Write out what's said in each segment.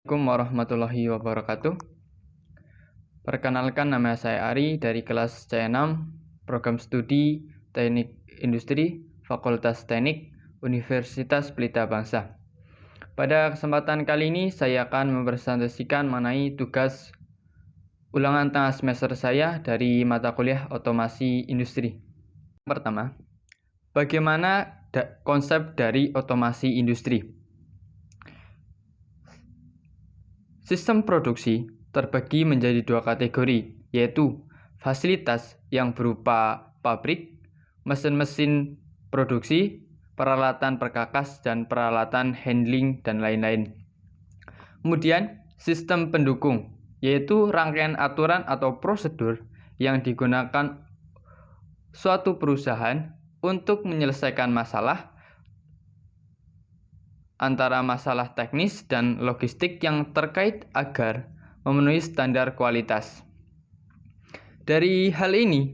Assalamualaikum warahmatullahi wabarakatuh. Perkenalkan, nama saya Ari dari kelas C6, Program Studi Teknik Industri, Fakultas Teknik, Universitas Pelita Bangsa. Pada kesempatan kali ini saya akan mempresentasikan mengenai tugas ulangan tengah semester saya dari mata kuliah Otomasi Industri. Pertama, bagaimana konsep dari otomasi industri? Sistem produksi terbagi menjadi dua kategori, yaitu fasilitas yang berupa pabrik, mesin-mesin produksi, peralatan perkakas, dan peralatan handling, dan lain-lain. Kemudian, sistem pendukung, yaitu rangkaian aturan atau prosedur yang digunakan suatu perusahaan untuk menyelesaikan masalah antara masalah teknis dan logistik yang terkait agar memenuhi standar kualitas. Dari hal ini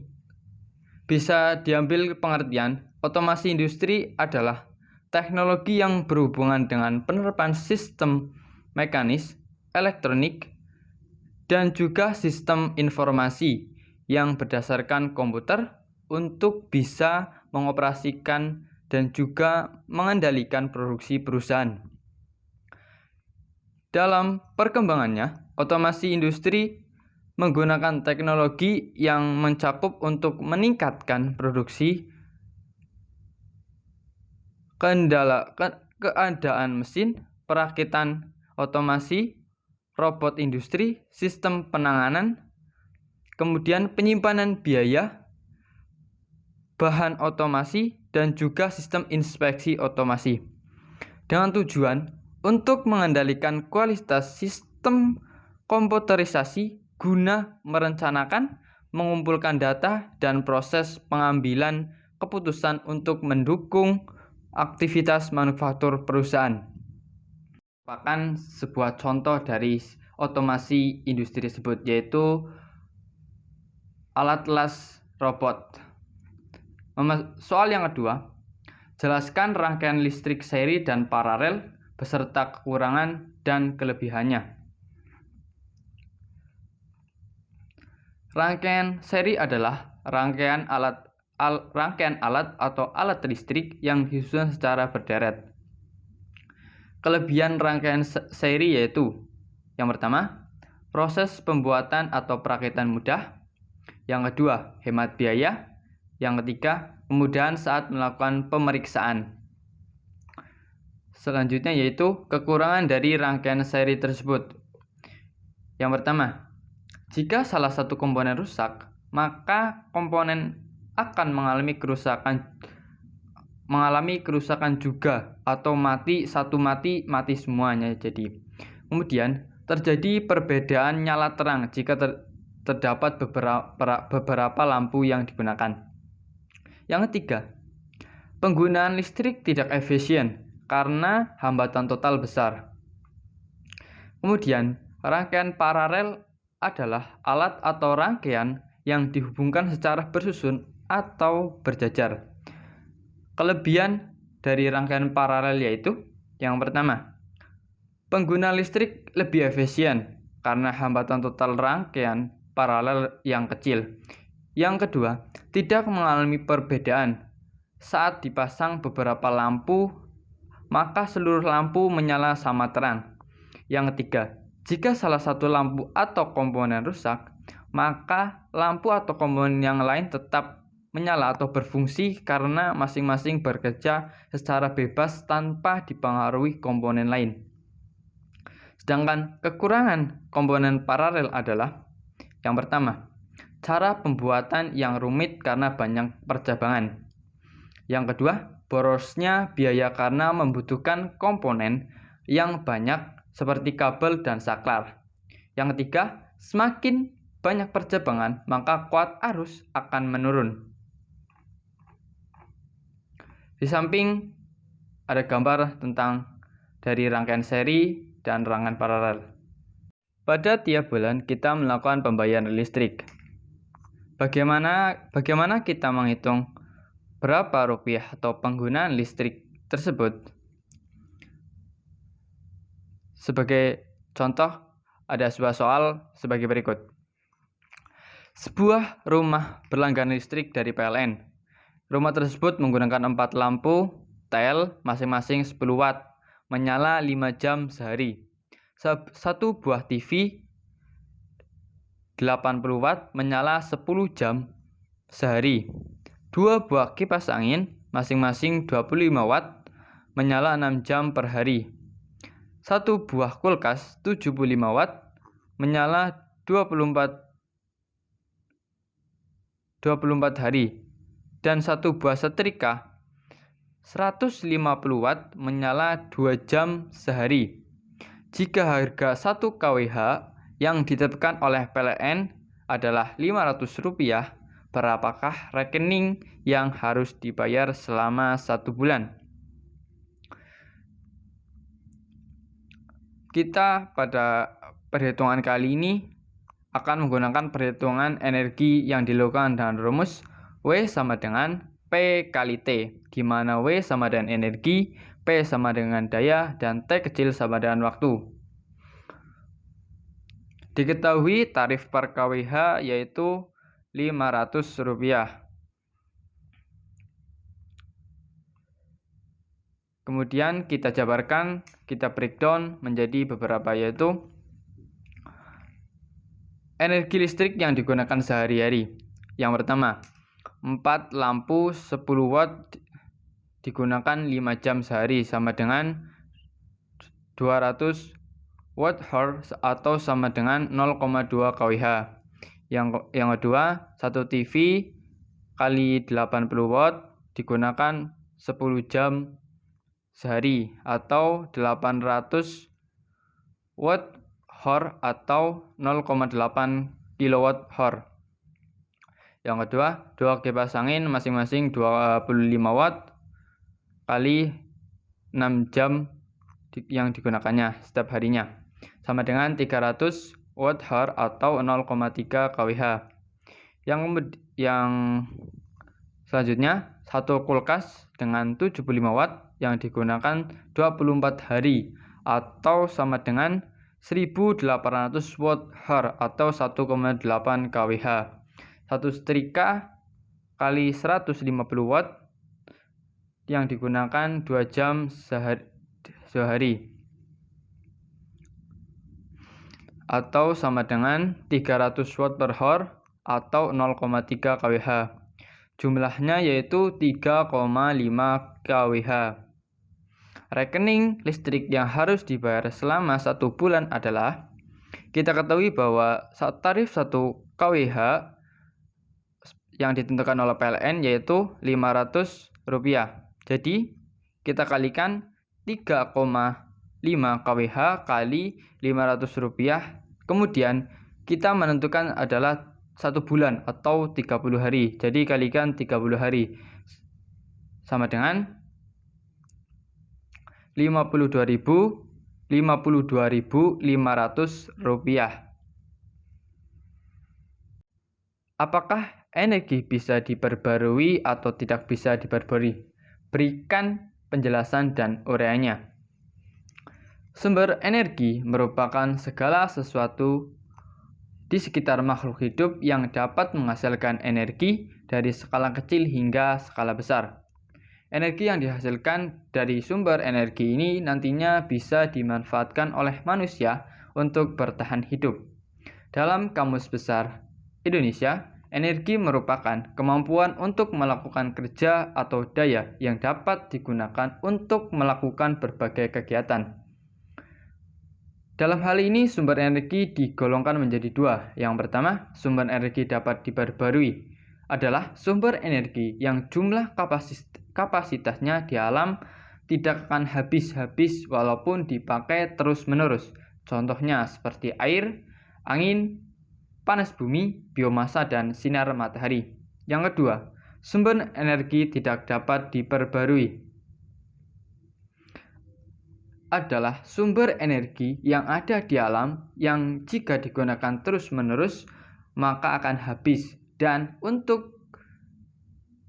bisa diambil pengertian otomasi industri adalah teknologi yang berhubungan dengan penerapan sistem mekanis, elektronik, dan juga sistem informasi yang berdasarkan komputer untuk bisa mengoperasikan dan juga mengendalikan produksi perusahaan. Dalam perkembangannya, otomasi industri menggunakan teknologi yang mencakup untuk meningkatkan produksi, keadaan mesin, perakitan otomasi, robot industri, sistem penanganan, kemudian penyimpanan biaya, bahan otomasi, dan juga sistem inspeksi otomasi, dengan tujuan untuk mengendalikan kualitas sistem komputerisasi guna merencanakan, mengumpulkan data, dan proses pengambilan keputusan untuk mendukung aktivitas manufaktur perusahaan. Merupakan sebuah contoh dari otomasi industri tersebut, yaitu alat las robot. Soal yang kedua, jelaskan rangkaian listrik seri dan paralel beserta kekurangan dan kelebihannya. Rangkaian seri adalah rangkaian alat atau alat listrik yang disusun secara berderet. Kelebihan rangkaian seri yaitu: yang pertama, proses pembuatan atau perakitan mudah; yang kedua, hemat biaya; yang ketiga, kemudahan saat melakukan pemeriksaan. Selanjutnya yaitu kekurangan dari rangkaian seri tersebut. Yang pertama, jika salah satu komponen rusak, maka komponen akan mengalami kerusakan juga, atau mati semuanya. Jadi, kemudian terjadi perbedaan nyala terang jika terdapat beberapa lampu yang digunakan. Yang ketiga, penggunaan listrik tidak efisien karena hambatan total besar. Kemudian, rangkaian paralel adalah alat atau rangkaian yang dihubungkan secara bersusun atau berjajar. Kelebihan dari rangkaian paralel yaitu: yang pertama, pengguna listrik lebih efisien karena hambatan total rangkaian paralel yang kecil. Yang kedua, tidak mengalami perbedaan. Saat dipasang beberapa lampu, maka seluruh lampu menyala sama terang. Yang ketiga, jika salah satu lampu atau komponen rusak, maka lampu atau komponen yang lain tetap menyala atau berfungsi karena masing-masing bekerja secara bebas tanpa dipengaruhi komponen lain. Sedangkan kekurangan komponen paralel adalah: yang pertama, cara pembuatan yang rumit karena banyak percabangan. Yang kedua, borosnya biaya karena membutuhkan komponen yang banyak seperti kabel dan saklar. Yang ketiga, semakin banyak percabangan, maka kuat arus akan menurun. Di samping ada gambar tentang dari rangkaian seri dan rangkaian paralel. Pada tiap bulan kita melakukan pembayaran listrik. Bagaimana kita menghitung berapa rupiah atau penggunaan listrik tersebut? Sebagai Contoh, ada sebuah soal sebagai berikut. Sebuah rumah berlangganan listrik dari PLN. Rumah tersebut menggunakan 4 lampu tel masing-masing 10 watt, menyala 5 jam sehari. Satu buah TV 80 watt menyala 10 jam sehari. 2 buah kipas angin masing-masing 25 watt menyala 6 jam per hari. 1 buah kulkas 75 watt menyala 24 hari. Dan 1 buah setrika 150 watt menyala 2 jam sehari. Jika harga 1 kWh yang ditetapkan oleh PLN adalah Rp500, berapakah rekening yang harus dibayar selama 1 bulan? Kita pada perhitungan kali ini akan menggunakan perhitungan energi yang dilakukan dengan rumus W sama dengan P kali T, di mana W sama dengan energi, P sama dengan daya, dan T kecil sama dengan waktu. Diketahui tarif per kWh yaitu Rp500. Kemudian kita jabarkan, kita breakdown menjadi beberapa, yaitu energi listrik yang digunakan sehari-hari. Yang pertama, 4 lampu 10 watt digunakan 5 jam sehari, sama dengan 200 watt-hour atau sama dengan 0,2 kWh. Yang kedua, 1 TV kali 80 watt digunakan 10 jam sehari atau 800 watt-hour atau 0,8 kWh. Yang kedua, 2 kipas angin masing-masing 25 watt kali 6 jam yang digunakannya setiap harinya, sama dengan 300 watt-hour atau 0,3 kWh. Yang selanjutnya, 1 kulkas dengan 75 watt yang digunakan 24 hari atau sama dengan 1800 watt-hour atau 1,8 kWh. 1 setrika kali 150 watt yang digunakan 2 jam sehari atau sama dengan 300 watt per hour atau 0,3 kWh. Jumlahnya yaitu 3,5 kWh. Rekening listrik yang harus dibayar selama 1 bulan adalah, kita ketahui bahwa tarif 1 kWh yang ditentukan oleh PLN yaitu Rp500. Jadi kita kalikan 3,5 kWh kali Rp500. Kemudian kita menentukan adalah 1 bulan atau 30 hari. Jadi kalikan 30 hari sama dengan Rp52.500. Apakah energi bisa diperbarui atau tidak bisa diperbarui? Berikan penjelasan dan uraiannya. Sumber energi merupakan segala sesuatu di sekitar makhluk hidup yang dapat menghasilkan energi dari skala kecil hingga skala besar. Energi yang dihasilkan dari sumber energi ini nantinya bisa dimanfaatkan oleh manusia untuk bertahan hidup. Dalam Kamus Besar Indonesia, energi merupakan kemampuan untuk melakukan kerja atau daya yang dapat digunakan untuk melakukan berbagai kegiatan. Dalam hal ini, sumber energi digolongkan menjadi 2. Yang pertama, sumber energi dapat diperbarui adalah sumber energi yang jumlah kapasitasnya di alam tidak akan habis-habis walaupun dipakai terus-menerus. Contohnya seperti air, angin, panas bumi, biomasa, dan sinar matahari. Yang kedua, sumber energi tidak dapat diperbarui adalah sumber energi yang ada di alam yang jika digunakan terus-menerus maka akan habis, dan untuk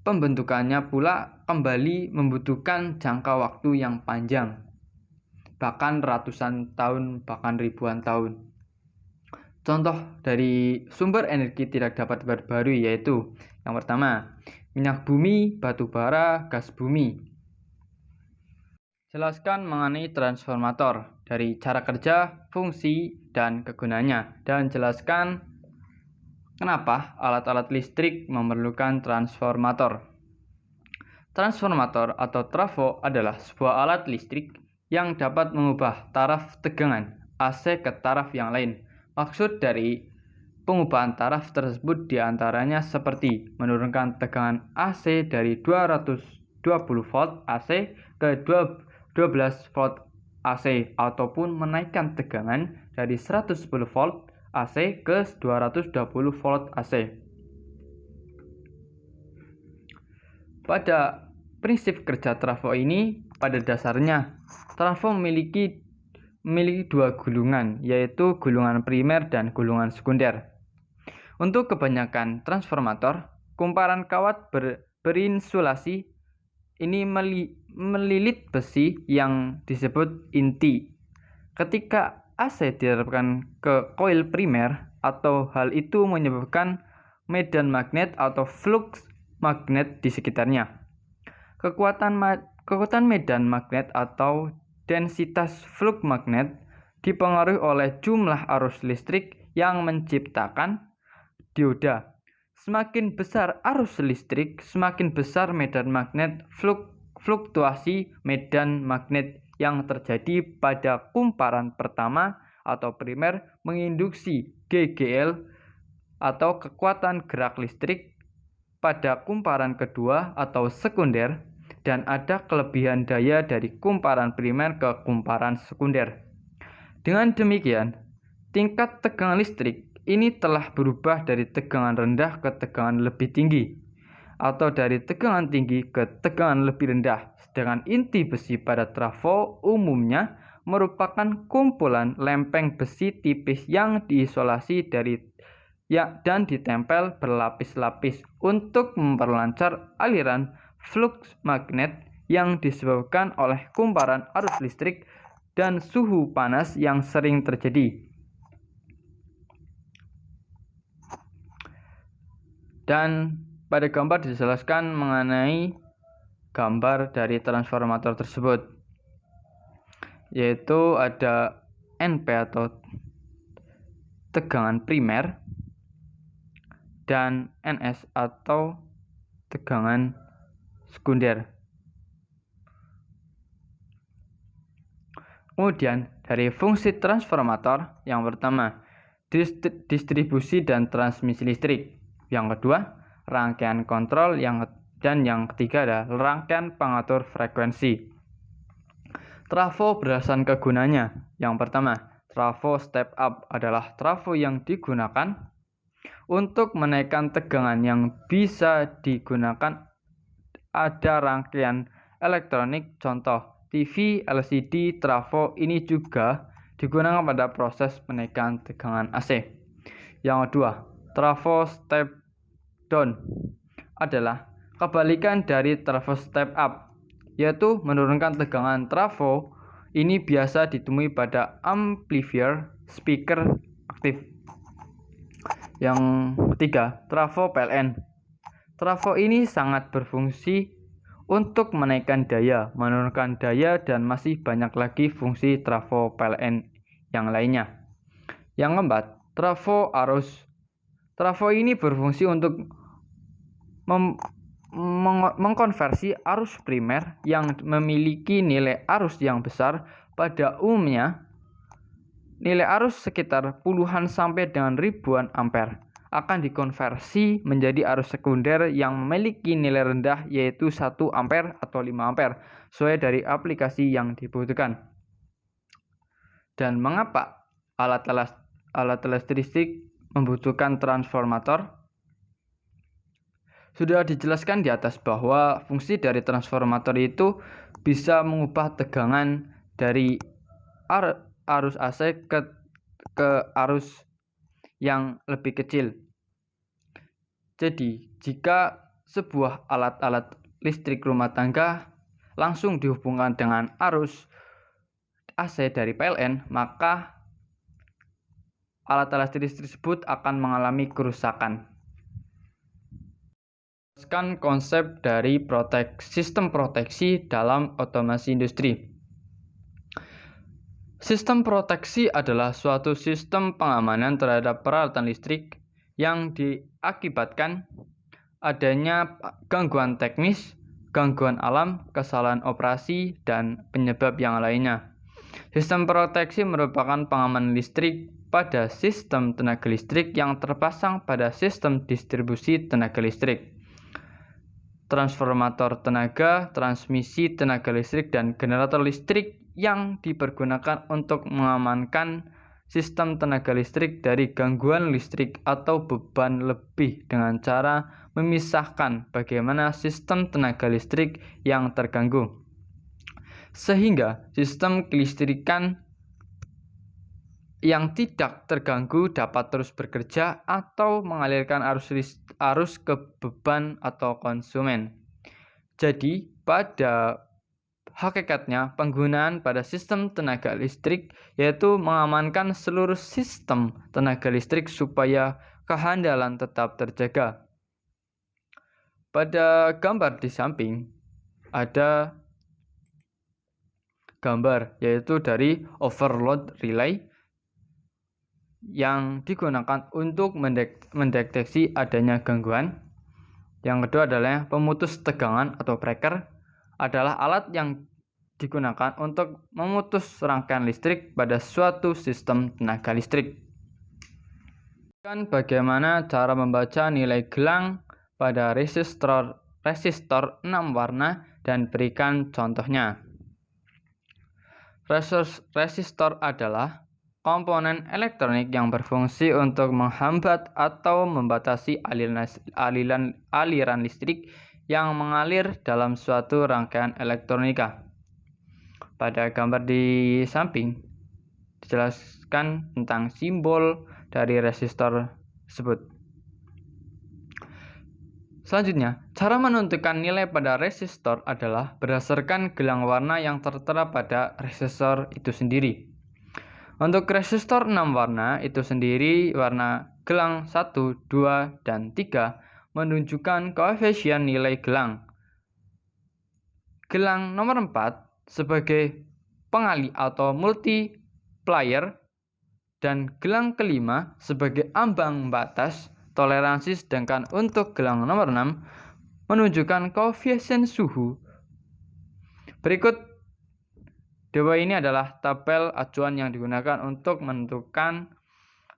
pembentukannya pula kembali membutuhkan jangka waktu yang panjang. bahkan ratusan tahun, bahkan ribuan tahun. Contoh dari sumber energi tidak dapat diperbarui yaitu yang pertama, minyak bumi, batu bara, gas bumi. Jelaskan mengenai transformator dari cara kerja, fungsi, dan kegunaannya, dan jelaskan kenapa alat-alat listrik memerlukan transformator. Transformator atau trafo adalah sebuah alat listrik yang dapat mengubah taraf tegangan AC ke taraf yang lain. Maksud dari pengubahan taraf tersebut diantaranya seperti menurunkan tegangan AC dari 220 volt AC ke 12 volt AC ataupun menaikkan tegangan dari 110 volt AC ke 220 volt AC. Pada prinsip kerja trafo ini, pada dasarnya trafo memiliki dua gulungan, yaitu gulungan primer dan gulungan sekunder. Untuk kebanyakan transformator, kumparan kawat berinsulasi ini melilit besi yang disebut inti. Ketika AC diterapkan ke koil primer, atau hal itu menyebabkan medan magnet atau flux magnet di sekitarnya. Kekuatan medan magnet atau densitas flux magnet dipengaruhi oleh jumlah arus listrik yang menciptakan dioda. Semakin besar arus listrik, semakin besar medan magnet. Fluktuasi medan magnet yang terjadi pada kumparan pertama atau primer menginduksi GGL atau kekuatan gerak listrik pada kumparan kedua atau sekunder, dan ada kelebihan daya dari kumparan primer ke kumparan sekunder. Dengan demikian, tingkat tegangan listrik ini telah berubah dari tegangan rendah ke tegangan lebih tinggi, atau dari tegangan tinggi ke tegangan lebih rendah. Sedangkan inti besi pada trafo umumnya merupakan kumpulan lempeng besi tipis yang diisolasi dan ditempel berlapis-lapis untuk memperlancar aliran flux magnet yang disebabkan oleh kumparan arus listrik dan suhu panas yang sering terjadi. Dan pada gambar dijelaskan mengenai gambar dari transformator tersebut, yaitu ada NP atau tegangan primer dan NS atau tegangan sekunder. Kemudian dari fungsi transformator, yang pertama distribusi dan transmisi listrik, yang kedua rangkaian kontrol, dan yang ketiga adalah rangkaian pengatur frekuensi. Trafo berdasarkan kegunaannya. Yang pertama, trafo step up adalah trafo yang digunakan untuk menaikkan tegangan yang bisa digunakan ada rangkaian elektronik, contoh TV, LCD. Trafo ini juga digunakan pada proses menaikkan tegangan AC. Yang kedua, trafo step down adalah kebalikan dari trafo step up, yaitu menurunkan tegangan. Trafo ini biasa ditemui pada amplifier speaker aktif. Yang ketiga, trafo PLN. Trafo ini sangat berfungsi untuk menaikkan daya, menurunkan daya, dan masih banyak lagi fungsi trafo PLN yang lainnya. Yang keempat, trafo arus. Trafo ini berfungsi untuk mengkonversi arus primer yang memiliki nilai arus yang besar. Pada umumnya, nilai arus sekitar puluhan sampai dengan ribuan ampere akan dikonversi menjadi arus sekunder yang memiliki nilai rendah, yaitu 1 ampere atau 5 ampere, sesuai dari aplikasi yang dibutuhkan. Dan mengapa alat listrik membutuhkan transformator? Sudah dijelaskan di atas bahwa fungsi dari transformator itu bisa mengubah tegangan dari arus AC ke arus yang lebih kecil. Jadi, jika sebuah alat-alat listrik rumah tangga langsung dihubungkan dengan arus AC dari PLN, maka alat-alat listrik tersebut akan mengalami kerusakan. Konsep dari sistem proteksi dalam otomasi industri. Sistem proteksi adalah suatu sistem pengamanan terhadap peralatan listrik yang diakibatkan adanya gangguan teknis, gangguan alam, kesalahan operasi, dan penyebab yang lainnya. Sistem proteksi merupakan pengamanan listrik pada sistem tenaga listrik yang terpasang pada sistem distribusi tenaga listrik, transformator tenaga, transmisi tenaga listrik, dan generator listrik yang dipergunakan untuk mengamankan sistem tenaga listrik dari gangguan listrik atau beban lebih dengan cara memisahkan bagaimana sistem tenaga listrik yang terganggu, sehingga sistem kelistrikan yang tidak terganggu dapat terus bekerja atau mengalirkan arus ke beban atau konsumen. Jadi, pada hakikatnya penggunaan pada sistem tenaga listrik yaitu mengamankan seluruh sistem tenaga listrik supaya kehandalan tetap terjaga. Pada gambar di samping ada gambar yaitu dari overload relay yang digunakan untuk mendeteksi adanya gangguan. Yang kedua adalah pemutus tegangan atau breaker, adalah alat yang digunakan untuk memutus rangkaian listrik pada suatu sistem tenaga listrik. Bagaimana cara membaca nilai gelang pada resistor 6 warna dan berikan contohnya. Resistor adalah komponen elektronik yang berfungsi untuk menghambat atau membatasi aliran listrik yang mengalir dalam suatu rangkaian elektronika. Pada gambar di samping dijelaskan tentang simbol dari resistor tersebut. Selanjutnya, cara menentukan nilai pada resistor adalah berdasarkan gelang warna yang tertera pada resistor itu sendiri. Untuk resistor 6 warna itu sendiri, warna gelang 1, 2, dan 3 menunjukkan koefisien nilai gelang. Gelang nomor 4 sebagai pengali atau multiplier, dan gelang kelima sebagai ambang batas toleransi, sedangkan untuk gelang nomor 6 menunjukkan koefisien suhu. Berikut dua ini adalah tabel acuan yang digunakan untuk menentukan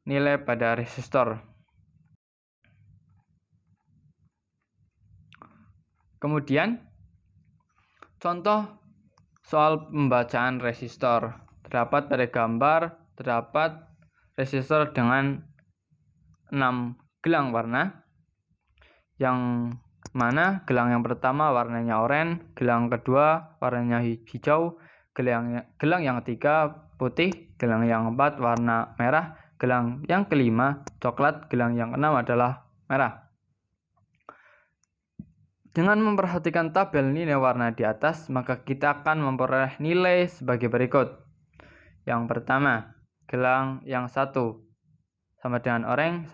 nilai pada resistor. Kemudian, contoh soal pembacaan resistor. Terdapat pada gambar, terdapat resistor dengan 6 gelang warna, yang mana gelang yang pertama warnanya oranye, gelang kedua warnanya hijau, gelang yang ketiga putih, gelang yang keempat warna merah, gelang yang kelima coklat, gelang yang keenam adalah merah. Dengan memperhatikan tabel nilai warna di atas, maka kita akan memperoleh nilai sebagai berikut. Yang pertama, gelang yang 1 sama dengan oranye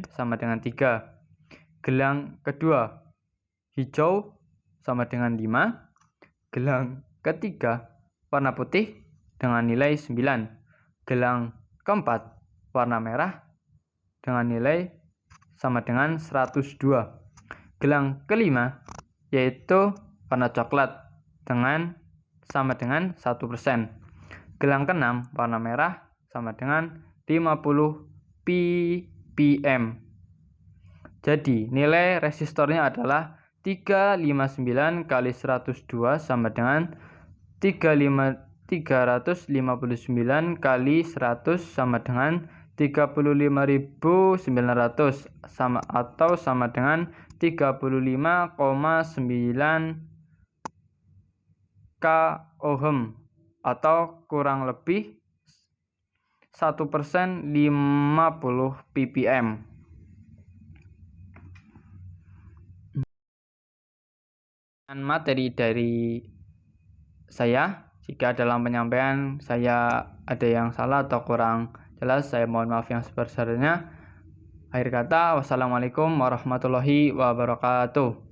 sama dengan 3. Gelang kedua, hijau sama dengan 5. Gelang ketiga, warna putih dengan nilai 9. Gelang keempat, warna merah dengan nilai sama dengan 102. Gelang kelima yaitu warna coklat sama dengan 1%. Gelang keenam warna merah sama dengan 50 ppm. Jadi nilai resistornya adalah 359 kali 102 sama dengan 359 kali 100 sama dengan 35.900 sama dengan 35,9 k ohm atau kurang lebih 1% 50 ppm. Materi dari saya, Jika dalam penyampaian saya ada yang salah atau kurang jelas, saya mohon maaf yang sebesar-besarnya. Akhir kata, wassalamualaikum warahmatullahi wabarakatuh.